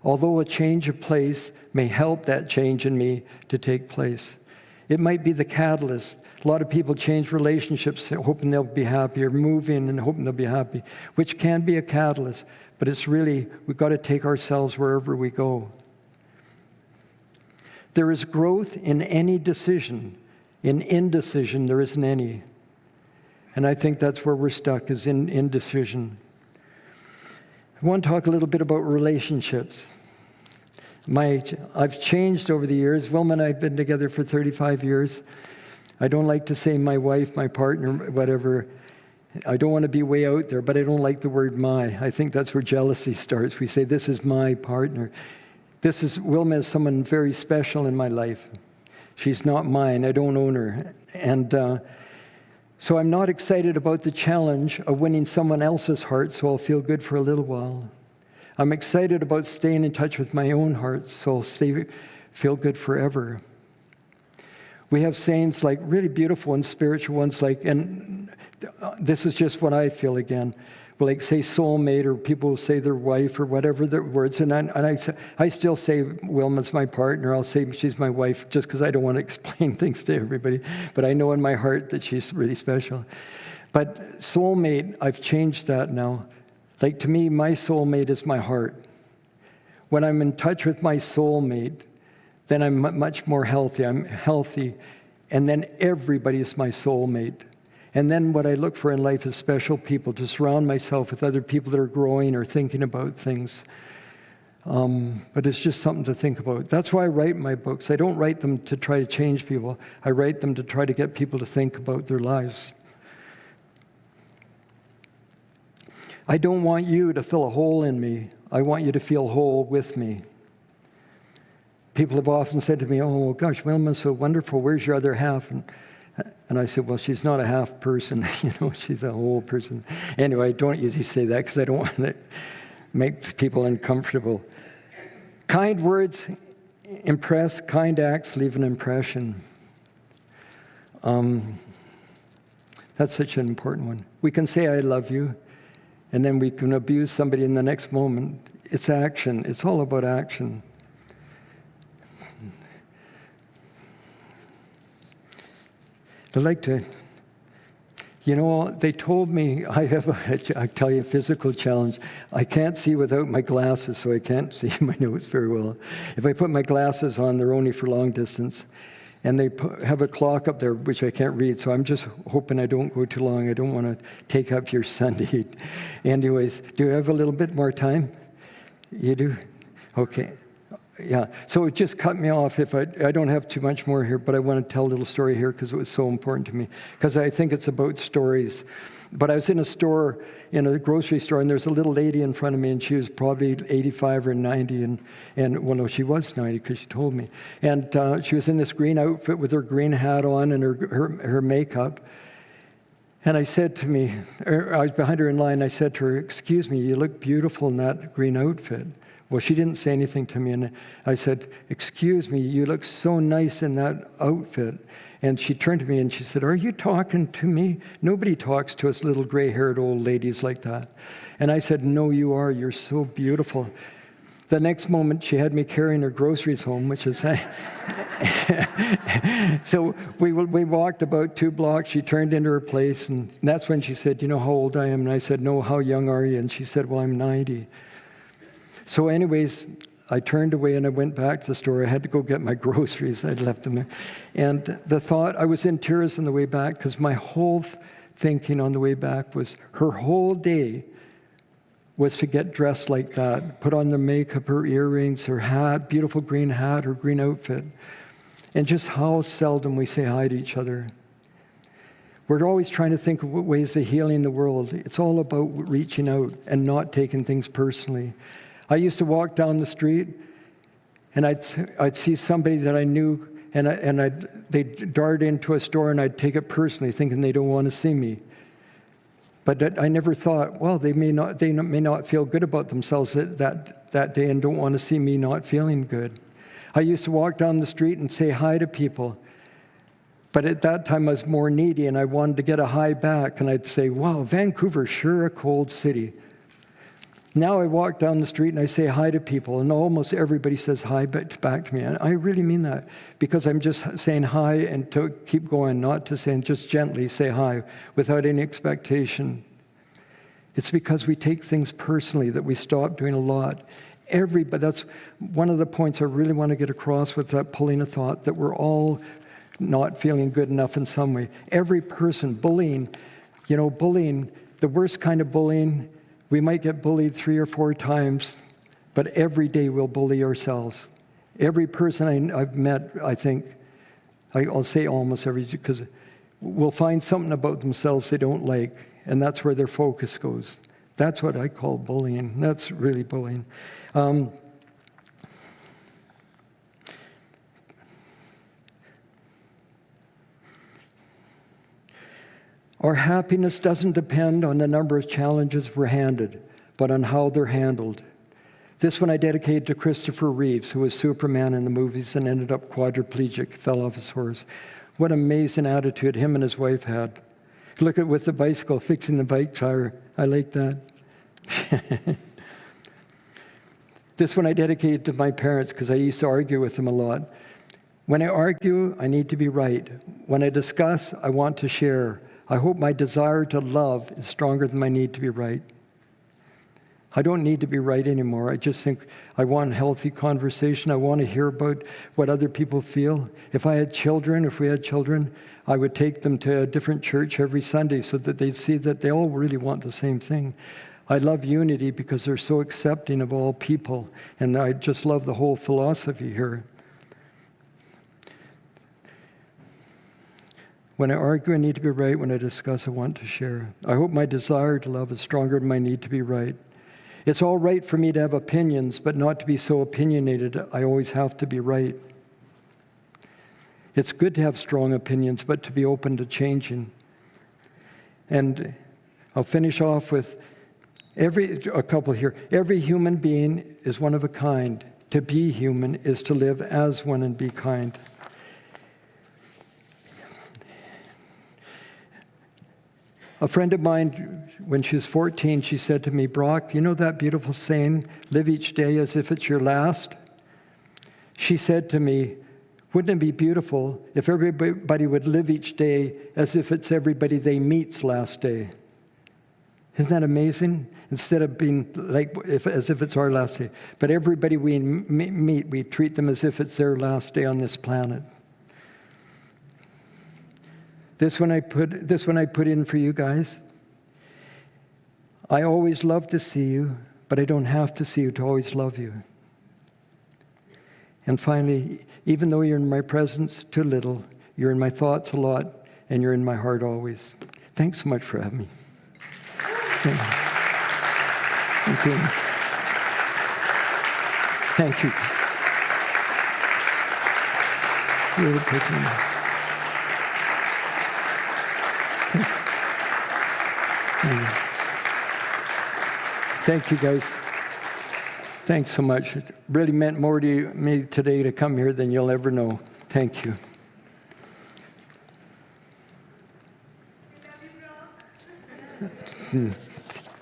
Although a change of place may help that change in me to take place. It might be the catalyst. A lot of people change relationships hoping they'll be happy, or moving and hoping they'll be happy, which can be a catalyst. But it's really, we've got to take ourselves wherever we go. There is growth in any decision. In indecision, there isn't any. And I think that's where we're stuck, is in indecision. I want to talk a little bit about relationships. I've changed over the years. Wilma and I have been together for 35 years. I don't like to say my wife, my partner, whatever. I don't want to be way out there, but I don't like the word my. I think that's where jealousy starts. We say, this is my partner. Wilma is someone very special in my life. She's not mine. I don't own her. And so I'm not excited about the challenge of winning someone else's heart, so I'll feel good for a little while. I'm excited about staying in touch with my own heart, so I'll feel good forever. We have sayings like really beautiful and spiritual ones like, and this is just what I feel again, like say soulmate, or people will say their wife or whatever their words. And I still say Wilma's my partner. I'll say she's my wife just because I don't want to explain things to everybody. But I know in my heart that she's really special. But soulmate, I've changed that now. Like to me, my soulmate is my heart. When I'm in touch with my soulmate, then I'm much more healthy. I'm healthy. And then everybody is my soulmate. And then what I look for in life is special people, to surround myself with other people that are growing or thinking about things. But it's just something to think about. That's why I write my books. I don't write them to try to change people. I write them to try to get people to think about their lives. I don't want you to fill a hole in me. I want you to feel whole with me. People have often said to me, oh, gosh, Wilma's so wonderful. Where's your other half? And And I said, well, she's not a half person, she's a whole person. Anyway, I don't usually say that because I don't want to make people uncomfortable. Kind words impress, kind acts leave an impression. That's such an important one. We can say, I love you, and then we can abuse somebody in the next moment. It's action. It's all about action. I'd like to, they told me I have I tell you, a physical challenge. I can't see without my glasses, so I can't see my notes very well. If I put my glasses on, they're only for long distance. And they have a clock up there, which I can't read, so I'm just hoping I don't go too long. I don't want to take up your Sunday. Anyways, do you have a little bit more time? You do? Okay. Yeah, so it just cut me off if I don't have too much more here, but I want to tell a little story here because it was so important to me, because I think it's about stories. But I was in a grocery store, and there's a little lady in front of me, and she was probably 85 or 90, and well, no, she was 90 because she told me. And she was in this green outfit with her green hat on and her makeup. And I said to me, I was behind her in line, I said to her, excuse me, you look beautiful in that green outfit. Well, she didn't say anything to me, and I said, excuse me, you look so nice in that outfit. And she turned to me and she said, are you talking to me? Nobody talks to us little gray-haired old ladies like that. And I said, no, you are. You're so beautiful. The next moment, she had me carrying her groceries home, which is... So we walked about 2 blocks. She turned into her place, and that's when she said, you know how old I am? And I said, no, how young are you? And she said, well, I'm 90. So anyways, I turned away and I went back to the store. I had to go get my groceries. I'd left them there. And the thought, I was in tears on the way back because my whole thinking on the way back was her whole day was to get dressed like that, put on the makeup, her earrings, her hat, beautiful green hat, her green outfit. And just how seldom we say hi to each other. We're always trying to think of ways of healing the world. It's all about reaching out and not taking things personally. I used to walk down the street, and I'd see somebody that I knew, and they'd dart into a store, and I'd take it personally, thinking they don't want to see me. But I never thought, well, they may not feel good about themselves that day and don't want to see me not feeling good. I used to walk down the street and say hi to people, but at that time I was more needy, and I wanted to get a hi back, and I'd say, wow, Vancouver's sure a cold city. Now I walk down the street and I say hi to people, and almost everybody says hi back to me. And I really mean that, because I'm just saying hi and to keep going, not to say, and just gently say hi without any expectation. It's because we take things personally that we stop doing a lot. But that's one of the points I really want to get across with that pulling a thought, that we're all not feeling good enough in some way. Every person, bullying, the worst kind of bullying, we might get bullied 3 or 4 times, but every day we'll bully ourselves. Every person I've met, I think, I'll say almost every, because will find something about themselves they don't like, and that's where their focus goes. That's what I call bullying. That's really bullying. Our happiness doesn't depend on the number of challenges we're handed, but on how they're handled. This one I dedicated to Christopher Reeves, who was Superman in the movies and ended up quadriplegic, fell off his horse. What amazing attitude him and his wife had. Look at with the bicycle, fixing the bike tire. I like that. This one I dedicated to my parents because I used to argue with them a lot. When I argue, I need to be right. When I discuss, I want to share. I hope my desire to love is stronger than my need to be right. I don't need to be right anymore. I just think I want healthy conversation. I want to hear about what other people feel. If we had children, I would take them to a different church every Sunday so that they'd see that they all really want the same thing. I love unity because they're so accepting of all people, and I just love the whole philosophy here. When I argue, I need to be right. When I discuss, I want to share. I hope my desire to love is stronger than my need to be right. It's all right for me to have opinions, but not to be so opinionated I always have to be right. It's good to have strong opinions, but to be open to changing. And I'll finish off with a couple here. Every human being is one of a kind. To be human is to live as one and be kind. A friend of mine, when she was 14, she said to me, "Brock, you know that beautiful saying, live each day as if it's your last?" She said to me, "Wouldn't it be beautiful if everybody would live each day as if it's everybody they meet's last day?" Isn't that amazing? Instead of being as if it's our last day. But everybody we meet, we treat them as if it's their last day on this planet. This one I put in for you guys. I always love to see you, but I don't have to see you to always love you. And finally, even though you're in my presence too little, you're in my thoughts a lot, and you're in my heart always. Thanks so much for having me. Thank you. Thank you. Really appreciate it. Thank you, guys. Thanks so much. It really meant more to me today to come here than you'll ever know. Thank you.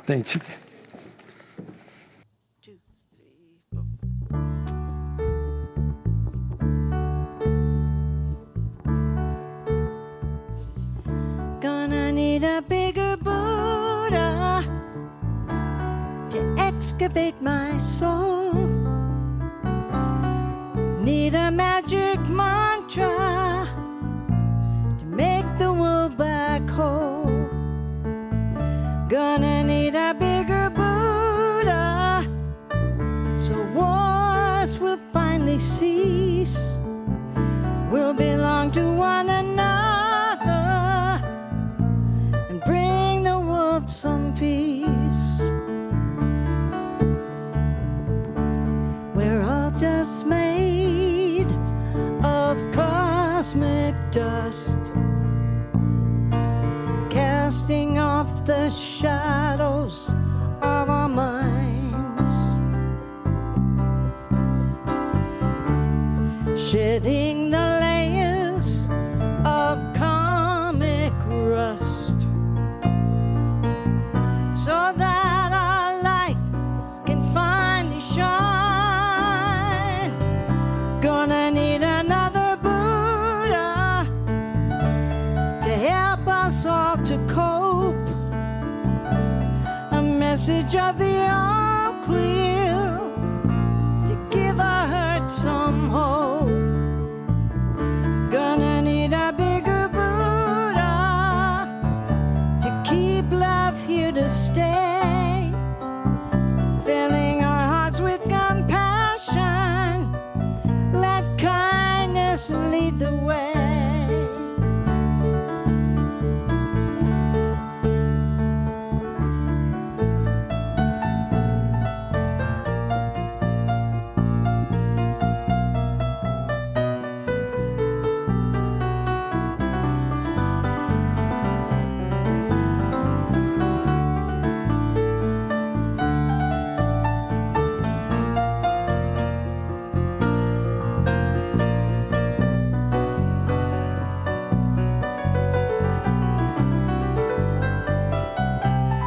Thanks. 2, 3, 4. Gonna need a bigger Buddha to excavate my soul. Need a magic mantra to make the world black hole. Gonna need a bigger Buddha so wars will finally cease. We'll belong to one another and bring the world some peace. We're all just made of cosmic dust, casting off the shadows of our minds, shedding the layers of karmic rust, so that our light can finally shine. Gonna need another Buddha to help us all to cope. A message of the all clear to give our hurt some hope. Gonna need a bigger Buddha to keep love here to stay, filling our hearts with compassion. Let kindness lead the way.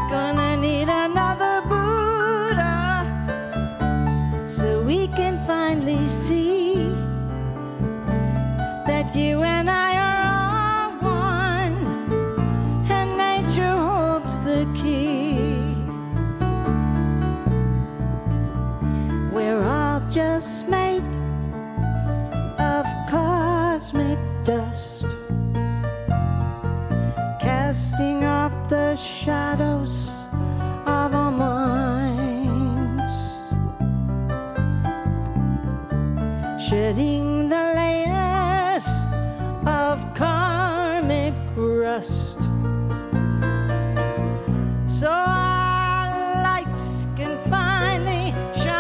Gonna need another Buddha so we can finally see that you and I are all one, and nature holds the key. We're all just made of cosmic dust, casting off the shadows of our minds, shedding the layers of karmic rust, so our lights can finally shine.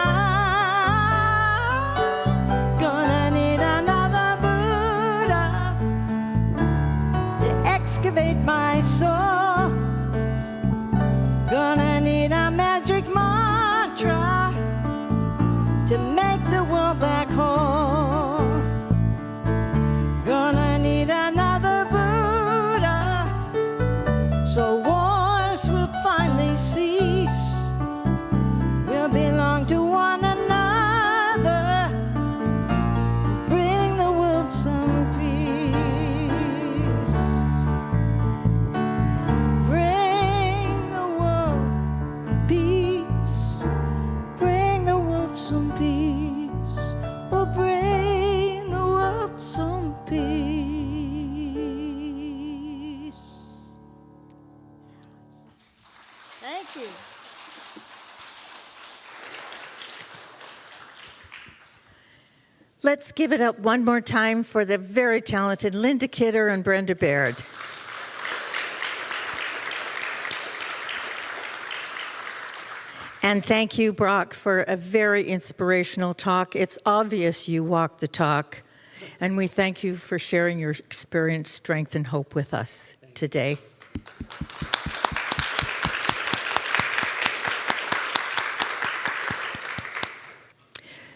Gonna need another Buddha Thank you. Let's give it up one more time for the very talented Linda Kidder and Brenda Baird. And thank you, Brock, for a very inspirational talk. It's obvious you walk the talk, and we thank you for sharing your experience, strength, and hope with us today.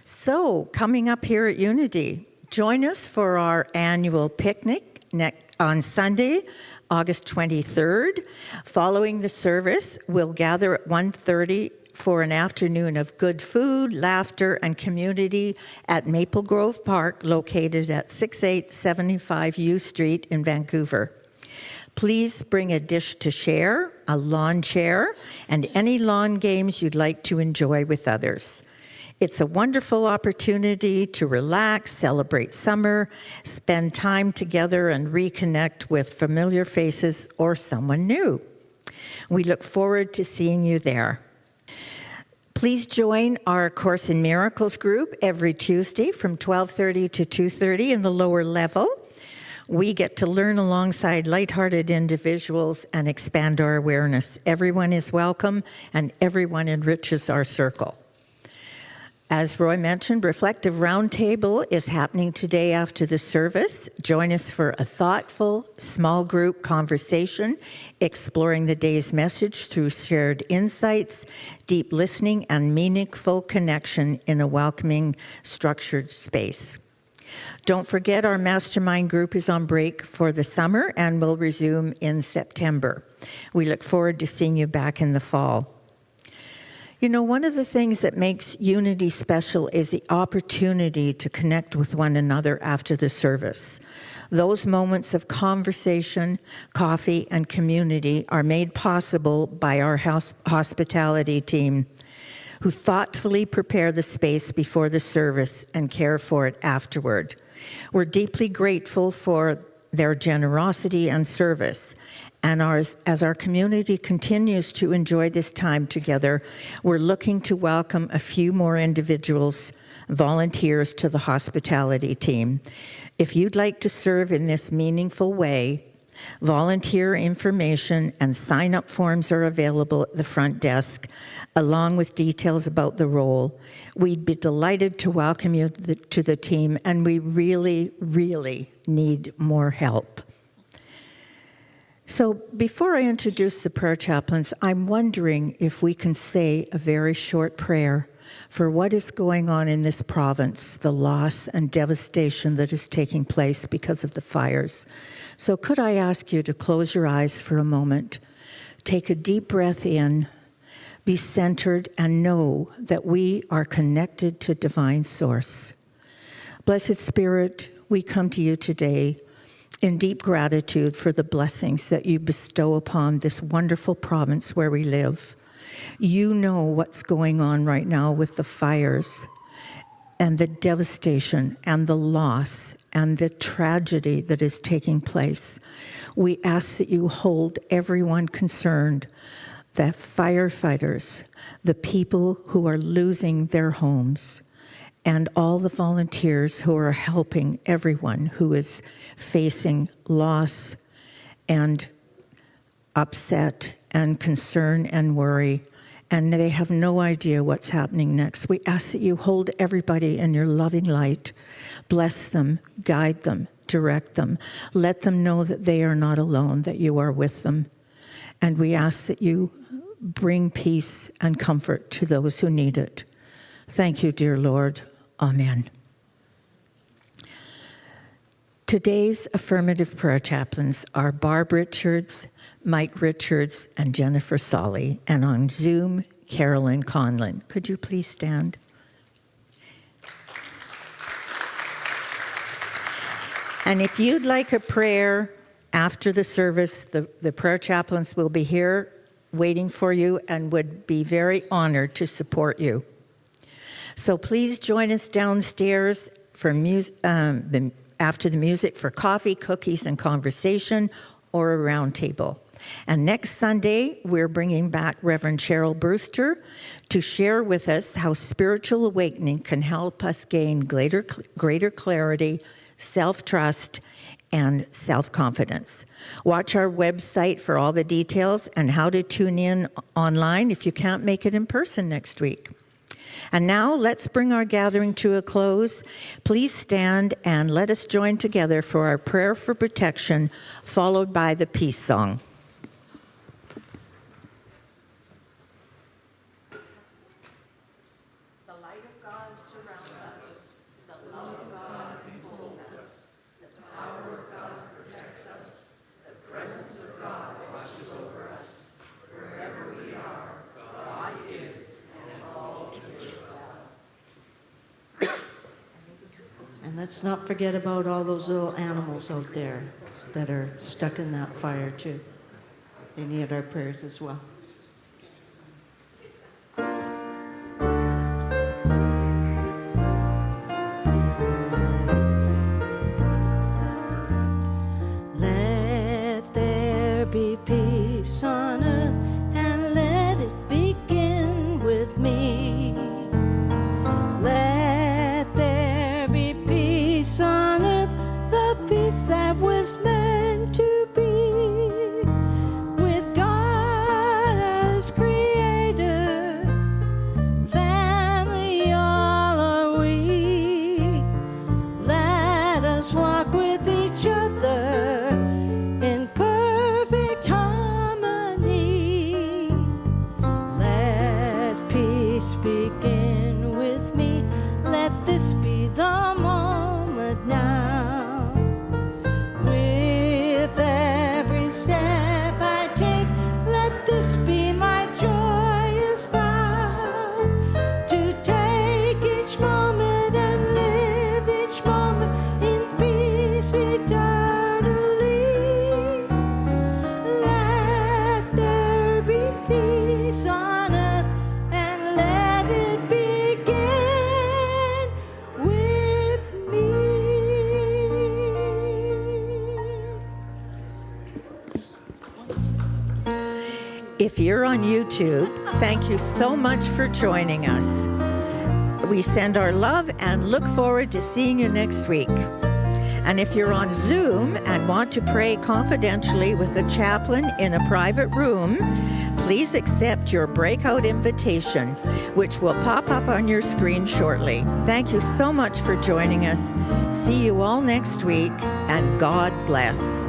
So, coming up here at Unity, join us for our annual picnic on Sunday, August 23rd. Following the service, we'll gather at 1:30 for an afternoon of good food, laughter, and community at Maple Grove Park, located at 6875 U Street in Vancouver. Please bring a dish to share, a lawn chair, and any lawn games you'd like to enjoy with others. It's a wonderful opportunity to relax, celebrate summer, spend time together, and reconnect with familiar faces or someone new. We look forward to seeing you there. Please join our Course in Miracles group every Tuesday from 12:30 to 2:30 in the lower level. We get to learn alongside lighthearted individuals and expand our awareness. Everyone is welcome, and everyone enriches our circle. As Roy mentioned, Reflective Roundtable is happening today after the service. Join us for a thoughtful, small group conversation, exploring the day's message through shared insights, deep listening, and meaningful connection in a welcoming, structured space. Don't forget, our mastermind group is on break for the summer and will resume in September. We look forward to seeing you back in the fall. You know, one of the things that makes Unity special is the opportunity to connect with one another after the service. Those moments of conversation, coffee, and community are made possible by our hospitality team, who thoughtfully prepare the space before the service and care for it afterward. We're deeply grateful for their generosity and service. And as our community continues to enjoy this time together, we're looking to welcome a few more individuals, volunteers, to the hospitality team. If you'd like to serve in this meaningful way, volunteer information and sign-up forms are available at the front desk, along with details about the role. We'd be delighted to welcome you to the team, and we really, really need more help. So before I introduce the prayer chaplains, I'm wondering if we can say a very short prayer for what is going on in this province, the loss and devastation that is taking place because of the fires. So could I ask you to close your eyes for a moment, take a deep breath in, be centered, and know that we are connected to Divine Source. Blessed Spirit, we come to you today in deep gratitude for the blessings that you bestow upon this wonderful province where we live. You know what's going on right now with the fires and the devastation and the loss and the tragedy that is taking place. We ask that you hold everyone concerned, the firefighters, the people who are losing their homes, and all the volunteers who are helping everyone who is facing loss and upset and concern and worry, and they have no idea what's happening next. We ask that you hold everybody in your loving light. Bless them, guide them, direct them. Let them know that they are not alone, that you are with them. And we ask that you bring peace and comfort to those who need it. Thank you, dear Lord. Amen. Today's affirmative prayer chaplains are Barb Richards, Mike Richards, and Jennifer Solly, and on Zoom, Carolyn Conlon. Could you please stand? And if you'd like a prayer after the service, the prayer chaplains will be here waiting for you and would be very honored to support you. So please join us downstairs for after the music for coffee, cookies, and conversation, or a round table. And next Sunday, we're bringing back Reverend Cheryl Brewster to share with us how spiritual awakening can help us gain greater clarity, self-trust, and self-confidence. Watch our website for all the details and how to tune in online if you can't make it in person next week. And now let's bring our gathering to a close. Please stand and let us join together for our prayer for protection, followed by the peace song. The light of God surrounds us. The love of God enfolds us. The power of God protects us. The presence of God watches over us. Wherever we are, God is, and all is well. And let's not forget about all those little animals out there that are stuck in that fire too. They need our prayers as well. Let there be peace on earth, and let it begin with me. Let there be peace on earth, the peace that was meant to be, with God as creator, family all are we. Let us walk with each other in perfect harmony. Let peace begin with me. Let this be the moment now. With every step I take, let this be my joyous vow, to take each moment and live each moment in peace eternally. Let there be peace on earth, and let it begin with me. If you're on YouTube, thank you so much for joining us. We send our love and look forward to seeing you next week. And if you're on Zoom and want to pray confidentially with a chaplain in a private room, please accept your breakout invitation, which will pop up on your screen shortly. Thank you so much for joining us. See you all next week, and God bless.